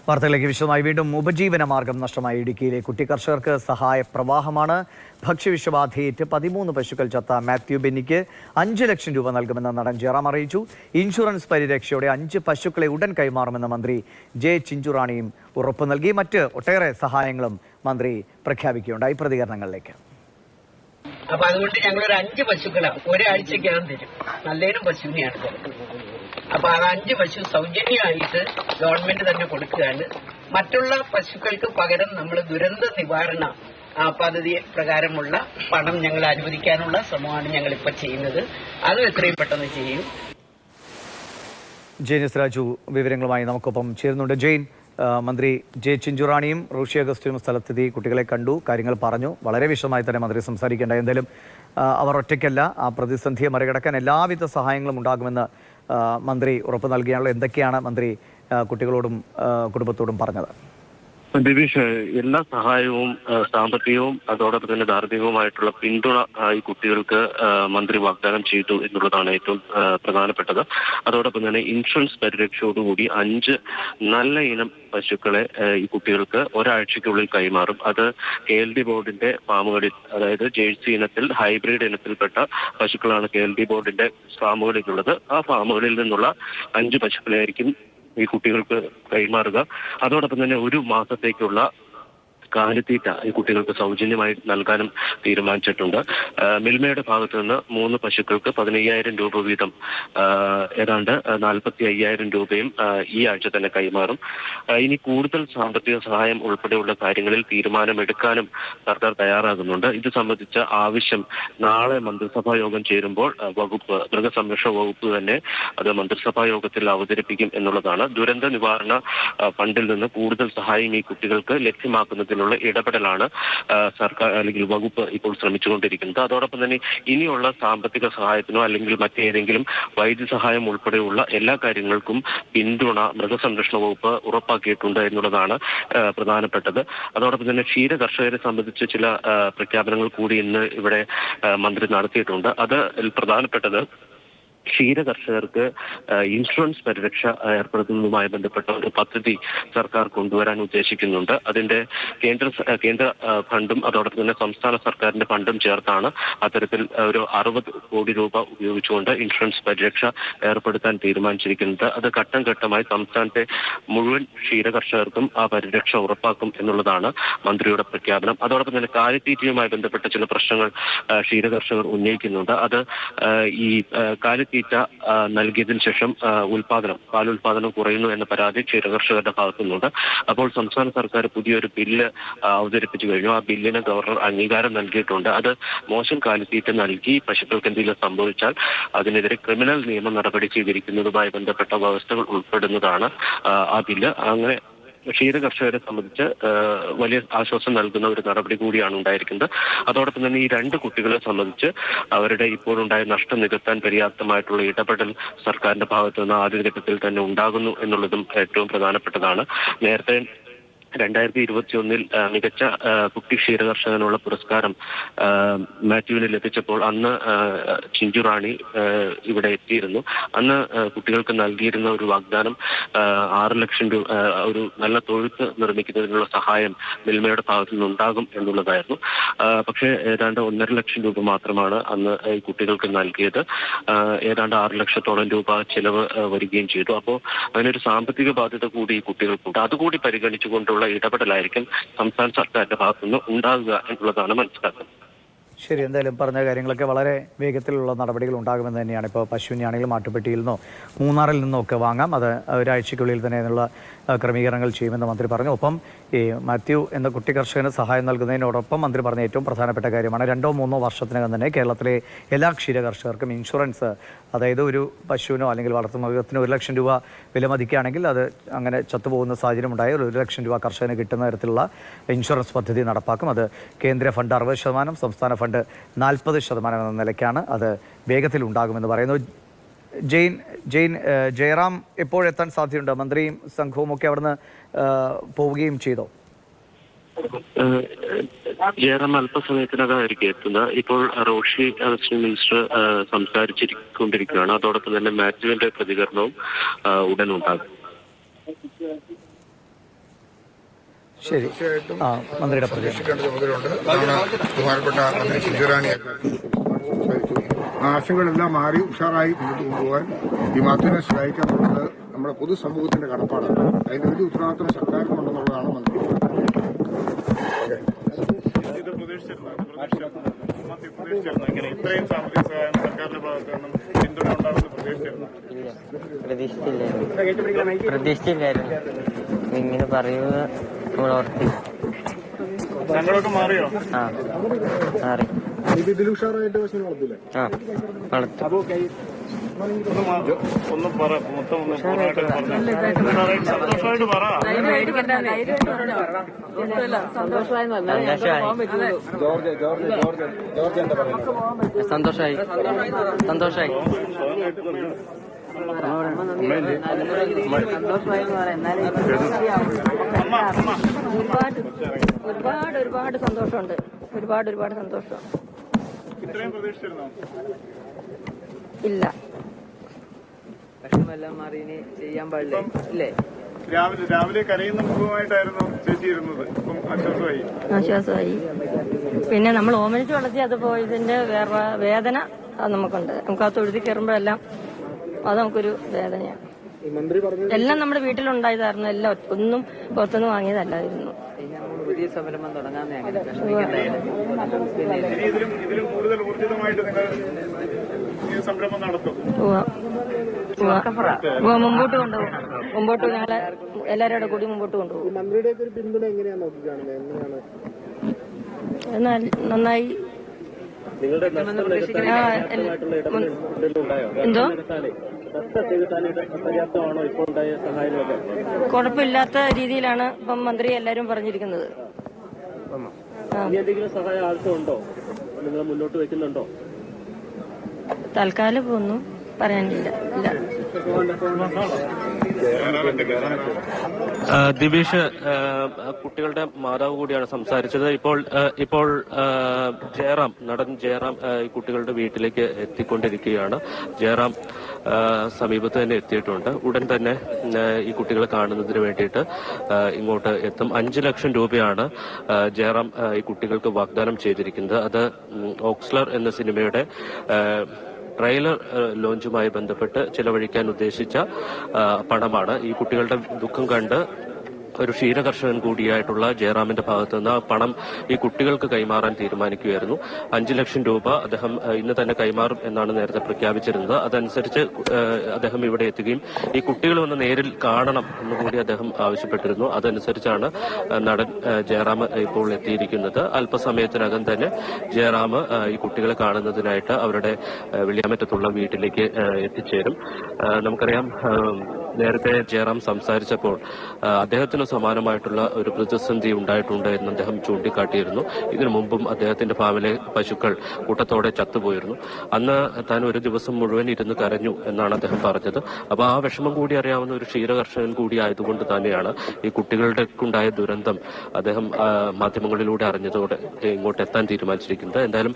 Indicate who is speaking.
Speaker 1: വാർത്തകളിലേക്ക് വിശദമായി വീണ്ടും ഉപജീവന മാർഗം നഷ്ടമായ ഇടുക്കിയിലെ കുട്ടി കർഷകർക്ക് സഹായ പ്രവാഹമാണ്. ഭക്ഷ്യവിഷബാധയേറ്റ് 13 പശുക്കൾ ചത്ത മാത്യു ബെന്നിക്ക് 5 ലക്ഷം രൂപ നൽകുമെന്ന് നടൻ ജയറാം അറിയിച്ചു. ഇൻഷുറൻസ് പരിരക്ഷയോടെ 5 പശുക്കളെ ഉടൻ കൈമാറുമെന്ന് മന്ത്രി ജെ ചിഞ്ചുറാണിയും ഉറപ്പു നൽകി. മറ്റ് ഒട്ടേറെ സഹായങ്ങളും മന്ത്രി പ്രഖ്യാപിക്കുകയുണ്ടായി. പ്രതികരണങ്ങളിലേക്ക്.
Speaker 2: അപ്പൊ അതുകൊണ്ട് ഞങ്ങളൊരു 5 പശുക്കളെ ഒരാഴ്ചക്കകം തരും. നല്ലൊരു പശുവിനെയാണ് തരുന്നത്. അപ്പൊ ആ 5 പശു സൗജന്യമായിട്ട് ഗവൺമെന്റ് തന്നെ കൊടുക്കുകയാണ്. മറ്റുള്ള പശുക്കൾക്ക് പകരം നമ്മൾ ദുരന്ത നിവാരണ പദ്ധതി പ്രകാരമുള്ള പണം ഞങ്ങൾ അനുവദിക്കാനുള്ള ശ്രമമാണ് ഞങ്ങൾ ഇപ്പോൾ ചെയ്യുന്നത്. അത് എത്രയും പെട്ടെന്ന് ചെയ്യും.
Speaker 1: ജെയിൻ എസ് രാജു വിവരങ്ങളുമായി നമുക്കൊപ്പം ചേരുന്നുണ്ട്. ജെയിൻ, മന്ത്രി ജെ ചിഞ്ചുറാണിയും റോഷി അഗസ്റ്റിനും സ്ഥലത്തെത്തി കുട്ടികളെ കണ്ടു, കാര്യങ്ങൾ പറഞ്ഞു. വളരെ വിശദമായി തന്നെ മന്ത്രി സംസാരിക്കേണ്ട. എന്തായാലും അവർ ഒറ്റയ്ക്കല്ല, ആ പ്രതിസന്ധിയെ മറികടക്കാൻ എല്ലാവിധ സഹായങ്ങളും ഉണ്ടാകുമെന്ന് മന്ത്രി ഉറപ്പ് നൽകിയാണല്ലോ. എന്തൊക്കെയാണ് മന്ത്രി കുട്ടികളോടും കുടുംബത്തോടും പറഞ്ഞത്?
Speaker 3: ദിവിഷ്, എല്ലാ സഹായവും സാമ്പത്തികവും അതോടൊപ്പം തന്നെ ധാർമ്മികവുമായിട്ടുള്ള പിന്തുണ ഈ കുട്ടികൾക്ക് മന്ത്രി വാഗ്ദാനം ചെയ്തു എന്നുള്ളതാണ് ഏറ്റവും പ്രധാനപ്പെട്ടത്. അതോടൊപ്പം തന്നെ ഇൻഷുറൻസ് പരിരക്ഷയോടുകൂടി 5 നല്ല ഇനം പശുക്കളെ ഈ കുട്ടികൾക്ക് ഒരാഴ്ചയ്ക്കുള്ളിൽ കൈമാറും. അത് KLD ബോർഡിന്റെ ഫാമുകളിൽ, അതായത് ജേഴ്സി ഇനത്തിൽ ഹൈബ്രിഡ് ഇനത്തിൽപ്പെട്ട പശുക്കളാണ് KLD ബോർഡിന്റെ ഫാമുകളിലുള്ളത്. ആ ഫാമുകളിൽ നിന്നുള്ള 5 പശുക്കളായിരിക്കും ഈ കുട്ടികൾക്ക് കൈമാറുക. അതോടൊപ്പം തന്നെ 1 മാസത്തേക്കുള്ള കാലിത്തീറ്റ ഈ കുട്ടികൾക്ക് സൗജന്യമായി നൽകാനും തീരുമാനിച്ചിട്ടുണ്ട്. മിൽമയുടെ ഭാഗത്ത് നിന്ന് 3 പശുക്കൾക്ക് 15,000 രൂപ വീതം, ഏതാണ്ട് 45,000 രൂപയും ഈ ആഴ്ച തന്നെ കൈമാറും. ഇനി കൂടുതൽ സാമ്പത്തിക സഹായം ഉൾപ്പെടെയുള്ള കാര്യങ്ങളിൽ തീരുമാനമെടുക്കാനും സർക്കാർ തയ്യാറാകുന്നുണ്ട്. ഇത് സംബന്ധിച്ച ആവശ്യം നാളെ മന്ത്രിസഭാ യോഗം ചേരുമ്പോൾ മൃഗസംരക്ഷണ വകുപ്പ് തന്നെ അത് മന്ത്രിസഭാ യോഗത്തിൽ അവതരിപ്പിക്കും എന്നുള്ളതാണ്. ദുരന്ത നിവാരണ ഫണ്ടിൽ നിന്ന് കൂടുതൽ സഹായം ഈ കുട്ടികൾക്ക് ലഭ്യമാക്കുന്നതിൽ ഇടപെടലാണ് സർക്കാർ അല്ലെങ്കിൽ വകുപ്പ് ഇപ്പോൾ ശ്രമിച്ചുകൊണ്ടിരിക്കുന്നത്. അതോടൊപ്പം തന്നെ ഇനിയുള്ള സാമ്പത്തിക സഹായത്തിനോ അല്ലെങ്കിൽ മറ്റേതെങ്കിലും വൈദ്യസഹായം ഉൾപ്പെടെയുള്ള എല്ലാ കാര്യങ്ങൾക്കും പിന്തുണ മൃഗസംരക്ഷണ വകുപ്പ് ഉറപ്പാക്കിയിട്ടുണ്ട് എന്നുള്ളതാണ് പ്രധാനപ്പെട്ടത്. അതോടൊപ്പം തന്നെ ക്ഷീര കർഷകരെ സംബന്ധിച്ച് ചില പ്രഖ്യാപനങ്ങൾ കൂടി ഇന്ന് ഇവിടെ മന്ത്രി നടത്തിയിട്ടുണ്ട്. അതിൽ പ്രധാനപ്പെട്ടത് ക്ഷീര കർഷകർക്ക് ഇൻഷുറൻസ് പരിരക്ഷ ഏർപ്പെടുത്തുന്നതുമായി ബന്ധപ്പെട്ട ഒരു പദ്ധതി സർക്കാർ കൊണ്ടുവരാൻ ഉദ്ദേശിക്കുന്നുണ്ട്. അതിന്റെ കേന്ദ്ര ഫണ്ടും അതോടൊപ്പം തന്നെ സംസ്ഥാന സർക്കാരിന്റെ ഫണ്ടും ചേർത്താണ് അത്തരത്തിൽ ഒരു 60 കോടി രൂപ ഉപയോഗിച്ചുകൊണ്ട് ഇൻഷുറൻസ് പരിരക്ഷ ഏർപ്പെടുത്താൻ തീരുമാനിച്ചിരിക്കുന്നത്. അത് ഘട്ടം ഘട്ടമായി സംസ്ഥാനത്തെ മുഴുവൻ ക്ഷീര കർഷകർക്കും ആ പരിരക്ഷ ഉറപ്പാക്കും എന്നുള്ളതാണ് മന്ത്രിയുടെ പ്രഖ്യാപനം. അതോടൊപ്പം തന്നെ കാലിത്തീറ്റയുമായി ബന്ധപ്പെട്ട ചില പ്രശ്നങ്ങൾ ക്ഷീര കർഷകർ ഉന്നയിക്കുന്നുണ്ട്. അത് ഈ കാലിത്തീറ്റ നൽകിയതിനു ശേഷം പാലുൽപാദനം കുറയുന്നു എന്ന പരാതി ക്ഷീരകർഷകരുടെ ഭാഗത്തുനിന്നുണ്ട്. അപ്പോൾ സംസ്ഥാന സർക്കാർ പുതിയൊരു ബില്ല് അവതരിപ്പിച്ചു കഴിഞ്ഞു. ആ ബില്ലിന് ഗവർണർ അംഗീകാരം നൽകിയിട്ടുണ്ട്. അത് മോശം കാലിത്തീറ്റ നൽകി പശുക്കൾക്ക് എന്തെങ്കിലും സംഭവിച്ചാൽ അതിനെതിരെ ക്രിമിനൽ നിയമ നടപടി സ്വീകരിക്കുന്നതുമായി ബന്ധപ്പെട്ട വ്യവസ്ഥകൾ ഉൾപ്പെടുന്നതാണ് ആ ബില്ല്. അങ്ങനെ ക്ഷീര കർഷകരെ സംബന്ധിച്ച് വലിയ ആശ്വാസം നൽകുന്ന ഒരു നടപടി കൂടിയാണ് ഉണ്ടായിരിക്കുന്നത്. അതോടൊപ്പം തന്നെ ഈ 2 കുട്ടികളെ സംബന്ധിച്ച് അവരുടെ ഇപ്പോഴുണ്ടായ നഷ്ടം നികത്താൻ പര്യാപ്തമായിട്ടുള്ള ഇടപെടൽ സർക്കാരിന്റെ ഭാഗത്തു നിന്ന് ആദ്യഘട്ടത്തിൽ തന്നെ ഉണ്ടാകുന്നു എന്നുള്ളതും ഏറ്റവും പ്രധാനപ്പെട്ടതാണ്. നേരത്തെ 2021 മികച്ച കുട്ടി ക്ഷീരകർഷകനുള്ള പുരസ്കാരം മാത്യുവിന് ലഭിച്ചപ്പോൾ അന്ന് ചിഞ്ചുറാണി ഇവിടെ എത്തിയിരുന്നു. അന്ന് കുട്ടികൾക്ക് നൽകിയിരുന്ന ഒരു വാഗ്ദാനം 6 ലക്ഷം രൂപ ഒരു നല്ല തൊഴുത്ത് നിർമ്മിക്കുന്നതിനുള്ള സഹായം മിൽമയുടെ ഭാഗത്തു നിന്നുണ്ടാകും എന്നുള്ളതായിരുന്നു. പക്ഷേ ഏതാണ്ട് 1.5 ലക്ഷം രൂപ മാത്രമാണ് അന്ന് ഈ കുട്ടികൾക്ക് നൽകിയത്. ഏതാണ്ട് 6 ലക്ഷത്തോളം രൂപ ചിലവ് വരികയും ചെയ്തു. അപ്പോൾ അതിനൊരു സാമ്പത്തിക ബാധ്യത കൂടി ഈ കുട്ടികൾക്കുണ്ട്. അതുകൂടി പരിഗണിച്ചുകൊണ്ടുള്ള ഇടപെടലായിരിക്കും സംസ്ഥാന സർക്കാരിന്റെ ഭാഗത്തുനിന്ന് ഉണ്ടാകുക എന്നുള്ളതാണ് മനസ്സിലാക്കുന്നത്.
Speaker 1: ശരി, എന്തായാലും പറഞ്ഞ കാര്യങ്ങളൊക്കെ വളരെ വേഗത്തിലുള്ള നടപടികൾ ഉണ്ടാകുമെന്ന് തന്നെയാണ്. ഇപ്പോൾ പശുവിനാണെങ്കിലും മാട്ടുപ്പെട്ടിയിൽ നിന്നോ മൂന്നാറിൽ നിന്നോ ഒക്കെ വാങ്ങാം. അത് ഒരാഴ്ചയ്ക്കുള്ളിൽ തന്നെ അതിനുള്ള ക്രമീകരണങ്ങൾ ചെയ്യുമെന്ന് മന്ത്രി പറഞ്ഞു. ഒപ്പം ഈ മാത്യു എന്ന കുട്ടി കർഷകന് സഹായം നൽകുന്നതിനോടൊപ്പം മന്ത്രി പറഞ്ഞ ഏറ്റവും പ്രധാനപ്പെട്ട കാര്യമാണ് 2-3 വർഷത്തിനകം തന്നെ കേരളത്തിലെ എല്ലാ ക്ഷീര കർഷകർക്കും ഇൻഷുറൻസ്, അതായത് ഒരു പശുവിനോ അല്ലെങ്കിൽ വളർത്തുമൃഗത്തിനോ 1 ലക്ഷം രൂപ വിലമതിക്കുകയാണെങ്കിൽ അത് അങ്ങനെ ചത്തുപോകുന്ന സാഹചര്യം ഉണ്ടായാൽ 1 ലക്ഷം രൂപ കർഷകന് കിട്ടുന്ന തരത്തിലുള്ള ഇൻഷുറൻസ് പദ്ധതി നടപ്പാക്കും. അത് കേന്ദ്ര ഫണ്ട് 60%, സംസ്ഥാന ഫണ്ട് 40% എന്ന നിലയ്ക്കാണ് അത് വേഗത്തിൽ ഉണ്ടാകുമെന്ന് പറയുന്നു. ജയറാം എപ്പോഴെത്താൻ സാധ്യതയുണ്ട്? മന്ത്രിയും സംഘവും ഒക്കെ അവിടുന്ന് പോവുകയും ചെയ്തോ?
Speaker 3: ജയറാം അല്പസമയത്തിനകമായിരിക്കും എത്തുന്നത്. ഇപ്പോൾ റോഷി അഗസ്റ്റിൻ മിനിസ്റ്റർ സംസാരിച്ചുകൊണ്ടിരിക്കുകയാണ്. അതോടൊപ്പം തന്നെ മാത്യുവിന്റെ പ്രതികരണവും ഉടൻ ഉണ്ടാകും.
Speaker 1: ശരി.
Speaker 4: തീർച്ചയായിട്ടും
Speaker 1: മന്ത്രിയുടെ പ്രതികരണം.
Speaker 4: പ്രതീക്ഷിക്കേണ്ട ചുമതലയുണ്ട്. അതാണ് ബഹുമാനപ്പെട്ട മന്ത്രി സുജറാണിയൊക്കെ ആശങ്കകളെല്ലാം മാറി ഉഷാറായി മുന്നോട്ട് കൊണ്ടുപോകാൻ ഈ മാധ്യമത്തെ സഹായിക്കാനുള്ളത് നമ്മുടെ പൊതുസമൂഹത്തിന്റെ കടപ്പാടാണ്. അതിന്റെ വലിയ ഉത്തരവാദിത്വം സർക്കാരിനുണ്ടെന്നുള്ളതാണ് മന്ത്രി.
Speaker 5: പ്രതീക്ഷിച്ചില്ലായിരുന്നു. ഇങ്ങനെ പറയുക നമ്മൾ ഓർത്തി.
Speaker 6: സങ്കടമൊക്കെ മാറിയോ?
Speaker 5: ആ മാറി.
Speaker 4: ഇതിൽ ഉഷാറായിട്ട് പക്ഷേ വളർത്തില്ലേ?
Speaker 5: ആ വളർത്തും.
Speaker 6: ഒന്ന് പറ, മൊത്തം ഒന്ന് പൂർണ്ണമായിട്ട് സന്തോഷമായിട്ട് പറ.
Speaker 5: സന്തോഷമായി. സന്തോഷമായി.
Speaker 7: ഒരുപാട് സന്തോഷമുണ്ട്. ഒരുപാട് സന്തോഷം.
Speaker 6: ഇത്രയും പ്രതീക്ഷിച്ചിരുന്നോ?
Speaker 7: ഇല്ല.
Speaker 5: വിഷമെല്ലാം മാറി ഇനി ചെയ്യാൻ പാടില്ലേ ഇല്ലേ?
Speaker 6: രാവിലെ കരയുന്ന മുഖമായിട്ടായിരുന്നു ചേച്ചി ഇരുന്നത്. ഇപ്പം
Speaker 7: ആശ്വാസമായി. പിന്നെ നമ്മൾ ഓമനിച്ച് വളർത്തി അത് പോയതിന്റെ വേദന അത് നമുക്കുണ്ട്. നമുക്ക് ആ തൊഴുതി കയറുമ്പോഴെല്ലാം അത് നമുക്കൊരു വേദനയാണ്. എല്ലാം നമ്മുടെ വീട്ടിലുണ്ടായതായിരുന്നു. എല്ലാം ഒന്നും പുറത്തുനിന്ന് വാങ്ങിയതല്ലായിരുന്നു.
Speaker 5: പുതിയ സംരംഭം തുടങ്ങാൻ
Speaker 6: ഇതിലും കൂടുതൽ ഊർജിതമായിട്ട് നിങ്ങൾ ഈ സംരംഭം നടത്തും.
Speaker 7: മുമ്പോട്ട് കൊണ്ടുപോകും. മുമ്പോട്ട് ഞങ്ങളെ എല്ലാവരും കൂടി മുമ്പോട്ട് കൊണ്ടുപോകും.
Speaker 4: മന്ത്രിയുടെ ഒരു പിന്തുണ എങ്ങനെയാണ് നോക്കിക്കാണുന്നത്? എങ്ങനെയാണ്
Speaker 7: നന്നായി. എന്തോ കുഴപ്പമില്ലാത്ത രീതിയിലാണ് ഇപ്പം മന്ത്രി എല്ലാരും പറഞ്ഞിരിക്കുന്നത്.
Speaker 6: സഹായം ആവശ്യമുണ്ടോ? നിങ്ങൾ മുന്നോട്ട് വെക്കുന്നുണ്ടോ?
Speaker 7: തൽക്കാലം ഒന്നും പറയാനില്ല. ഇല്ല.
Speaker 3: ദിവേഷ്, കുട്ടികളുടെ മാതാവ് കൂടിയാണ് സംസാരിച്ചത്. ഇപ്പോൾ നടൻ ജയറാം ഈ കുട്ടികളുടെ വീട്ടിലേക്ക് എത്തിക്കൊണ്ടിരിക്കുകയാണ്. ജയറാം സമീപത്ത് തന്നെ എത്തിയിട്ടുണ്ട്. ഉടൻ തന്നെ ഈ കുട്ടികളെ കാണുന്നതിന് വേണ്ടിയിട്ട് ഇങ്ങോട്ട് എത്തും. 5 ലക്ഷം രൂപയാണ് ജയറാം ഈ കുട്ടികൾക്ക് വാഗ്ദാനം ചെയ്തിരിക്കുന്നത്. അത് ഓക്സ്ലർ എന്ന സിനിമയുടെ ട്രെയിലർ ലോഞ്ചുമായി ബന്ധപ്പെട്ട് ചെലവഴിക്കാൻ ഉദ്ദേശിച്ച പണമാണ്. ഈ കുട്ടികളുടെ ദുഃഖം കണ്ട് ഒരു ക്ഷീരകർഷകൻ കൂടിയായിട്ടുള്ള ജയറാമിന്റെ ഭാഗത്തു നിന്ന് പണം ഈ കുട്ടികൾക്ക് കൈമാറാൻ തീരുമാനിക്കുകയായിരുന്നു. 5 ലക്ഷം രൂപ അദ്ദേഹം ഇന്ന് തന്നെ കൈമാറും എന്നാണ് നേരത്തെ പ്രഖ്യാപിച്ചിരുന്നത്. അതനുസരിച്ച് അദ്ദേഹം ഇവിടെ എത്തുകയും ഈ കുട്ടികൾ വന്ന് നേരിൽ കാണണം എന്നുകൂടി അദ്ദേഹം ആവശ്യപ്പെട്ടിരുന്നു. അതനുസരിച്ചാണ് നടൻ ജയറാം ഇപ്പോൾ എത്തിയിരിക്കുന്നത്. അല്പസമയത്തിനകം തന്നെ ജയറാം ഈ കുട്ടികളെ കാണുന്നതിനായിട്ട് അവരുടെ വെള്ളിയാമറ്റത്തുള്ള വീട്ടിലേക്ക് എത്തിച്ചേരും. നമുക്കറിയാം, നേരത്തെ ജയറാം സംസാരിച്ചപ്പോൾ അദ്ദേഹത്തിന് സമാനമായിട്ടുള്ള ഒരു പ്രതിസന്ധി ഉണ്ടായിട്ടുണ്ട് എന്ന് അദ്ദേഹം ചൂണ്ടിക്കാട്ടിയിരുന്നു. ഇതിനു മുമ്പും അദ്ദേഹത്തിന്റെ ഫാമിലെ പശുക്കൾ കൂട്ടത്തോടെ ചത്തുപോയിരുന്നു. അന്ന് താൻ ഒരു ദിവസം മുഴുവൻ ഇരുന്ന് കരഞ്ഞു എന്നാണ് അദ്ദേഹം പറഞ്ഞത്. അപ്പൊ ആ വിഷമം കൂടി അറിയാവുന്ന ഒരു ക്ഷീരകർഷകൻ കൂടി ആയതുകൊണ്ട് തന്നെയാണ് ഈ കുട്ടികളുടെക്കുണ്ടായ ദുരന്തം അദ്ദേഹം മാധ്യമങ്ങളിലൂടെ അറിഞ്ഞതോടെ ഇങ്ങോട്ട് എത്താൻ തീരുമാനിച്ചിരിക്കുന്നത്. എന്തായാലും